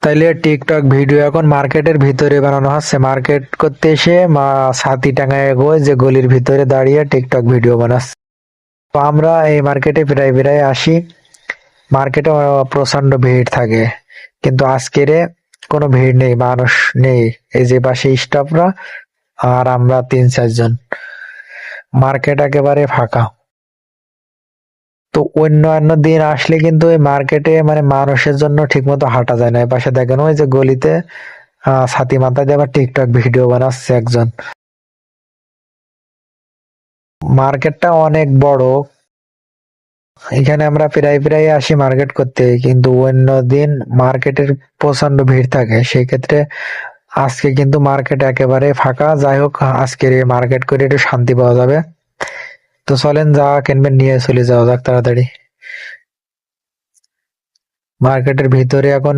তাইলে TikTok video এখন মার্কেটের ভিতরে বানানো হচ্ছে। মার্কেট করতে এসে ছাতি টাঙায় গো যে গলির ভিতরে দাঁড়িয়ে টিকটক ভিডিও বানাচ্ছে। তো আমরা এই মার্কেটে প্রায় প্রায় আসি। মার্কেটে প্রচন্ড ভিড় থাকে, কিন্তু আজকের কোনো ভিড় নেই, মানুষ নেই। এই যে পাশে স্টাফরা আর আমরা 3-4 জন, মার্কেট একেবারে ফাঁকা। তো অন্যান্য দিন আসলে কিন্তু ওই মার্কেটে মানে মানুষের জন্য ঠিক মতো হাঁটা যায় না। এই পাশে দেখেন ওই যে গলিতে ছাতি মাথায় দিয়ে আবার টিকটক ভিডিও বানাচ্ছে একজন। মার্কেটটা অনেক বড়, এখানে আমরা প্রায় প্রায় আসি মার্কেট করতে, কিন্তু অন্য দিন মার্কেটের প্রচন্ড ভিড় থাকে। সেই ক্ষেত্রে আজকে কিন্তু মার্কেট একেবারে ফাঁকা। যাই হোক, আজকের এই মার্কেট করে একটু শান্তি পাওয়া যাবে। তো চলেন, যা কিনবেন নিয়ে চলে যাওয়া যাক তাড়াতাড়ি। মার্কেটের ভিতরে এখন